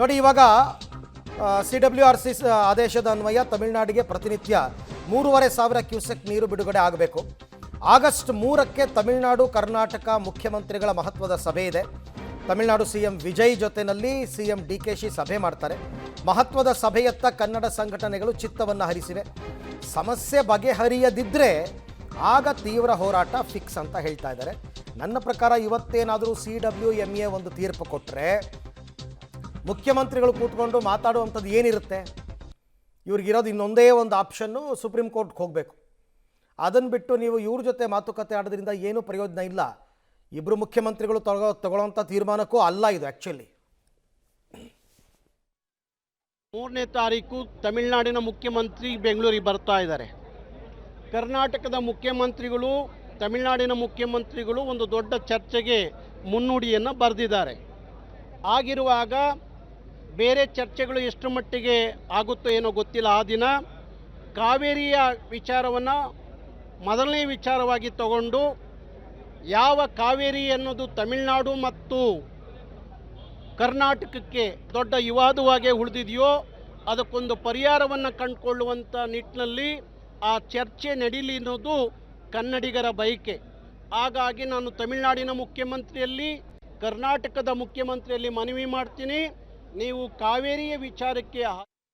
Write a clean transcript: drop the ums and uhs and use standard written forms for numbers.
ನೋಡಿ ಇವಾಗ CWRC ಆದೇಶದ ಅನ್ವಯ ತಮಿಳುನಾಡಿಗೆ ಪ್ರತಿನಿತ್ಯ 3,500 ಕ್ಯೂಸೆಕ್ ನೀರು ಬಿಡುಗಡೆ ಆಗಬೇಕು. ಆಗಸ್ಟ್ 3ಕ್ಕೆ ತಮಿಳುನಾಡು ಕರ್ನಾಟಕ ಮುಖ್ಯಮಂತ್ರಿಗಳ ಮಹತ್ವದ ಸಭೆ ಇದೆ. ತಮಿಳುನಾಡು ಸಿಎಂ ವಿಜಯ್ ಜೊತೆಯಲ್ಲಿ ಸಿಎಂ DKಶಿ ಸಭೆ ಮಾಡ್ತಾರೆ. ಮಹತ್ವದ ಸಭೆಯತ್ತ ಕನ್ನಡ ಸಂಘಟನೆಗಳು ಚಿತ್ತವನ್ನು ಹರಿಸಿವೆ. ಸಮಸ್ಯೆ ಬಗೆಹರಿಯದಿದ್ದರೆ ಆಗ ತೀವ್ರ ಹೋರಾಟ ಫಿಕ್ಸ್ ಅಂತ ಹೇಳ್ತಾ ಇದ್ದಾರೆ. ನನ್ನ ಪ್ರಕಾರ ಇವತ್ತೇನಾದರೂ CWMA ಒಂದು ತೀರ್ಪು ಕೊಟ್ಟರೆ ಮುಖ್ಯಮಂತ್ರಿಗಳು ಕೂತ್ಕೊಂಡು ಮಾತಾಡುವಂಥದ್ದು ಏನಿರುತ್ತೆ? ಇವ್ರಿಗಿರೋದು ಇನ್ನೊಂದೇ ಒಂದು ಆಪ್ಷನ್ನು, ಸುಪ್ರೀಂ ಕೋರ್ಟ್ಗೆ ಹೋಗಬೇಕು. ಅದನ್ನು ಬಿಟ್ಟು ನೀವು ಇವ್ರ ಜೊತೆ ಮಾತುಕತೆ ಆಡೋದ್ರಿಂದ ಏನೂ ಪ್ರಯೋಜನ ಇಲ್ಲ. ಇಬ್ಬರು ಮುಖ್ಯಮಂತ್ರಿಗಳು ತಗೊಳ್ಳೋಂಥ ತೀರ್ಮಾನಕ್ಕೂ ಅಲ್ಲ ಇದು. ಆ್ಯಕ್ಚುಲಿ 3ನೇ ತಾರೀಕು ತಮಿಳುನಾಡಿನ ಮುಖ್ಯಮಂತ್ರಿ ಬೆಂಗಳೂರಿಗೆ ಬರ್ತಾ ಇದ್ದಾರೆ. ಕರ್ನಾಟಕದ ಮುಖ್ಯಮಂತ್ರಿಗಳು ತಮಿಳುನಾಡಿನ ಮುಖ್ಯಮಂತ್ರಿಗಳು ಒಂದು ದೊಡ್ಡ ಚರ್ಚೆಗೆ ಮುನ್ನುಡಿಯನ್ನು ಬರೆದಿದ್ದಾರೆ. ಆಗಿರುವಾಗ ಬೇರೆ ಚರ್ಚೆಗಳು ಎಷ್ಟು ಮಟ್ಟಿಗೆ ಆಗುತ್ತೋ ಏನೋ ಗೊತ್ತಿಲ್ಲ. ಆ ದಿನ ಕಾವೇರಿಯ ವಿಚಾರವನ್ನು ಮೊದಲನೇ ವಿಚಾರವಾಗಿ ತಗೊಂಡು ಯಾವ ಕಾವೇರಿ ಅನ್ನೋದು ತಮಿಳುನಾಡು ಮತ್ತು ಕರ್ನಾಟಕಕ್ಕೆ ದೊಡ್ಡ ವಿವಾದವಾಗಿ ಉಳಿದಿದೆಯೋ ಅದಕ್ಕೊಂದು ಪರಿಹಾರವನ್ನು ಕಂಡುಕೊಳ್ಳುವಂಥ ನಿಟ್ಟಿನಲ್ಲಿ ಆ ಚರ್ಚೆ ನಡೀಲಿ ಅನ್ನೋದು ಕನ್ನಡಿಗರ ಬಯಕೆ. ಹಾಗಾಗಿ ನಾನು ತಮಿಳುನಾಡಿನ ಮುಖ್ಯಮಂತ್ರಿಯಲ್ಲಿ ಕರ್ನಾಟಕದ ಮುಖ್ಯಮಂತ್ರಿಯಲ್ಲಿ ಮನವಿ ಮಾಡ್ತೀನಿ, ನೀವು ಕಾವೇರಿಯ ವಿಚಾರಕ್ಕೆ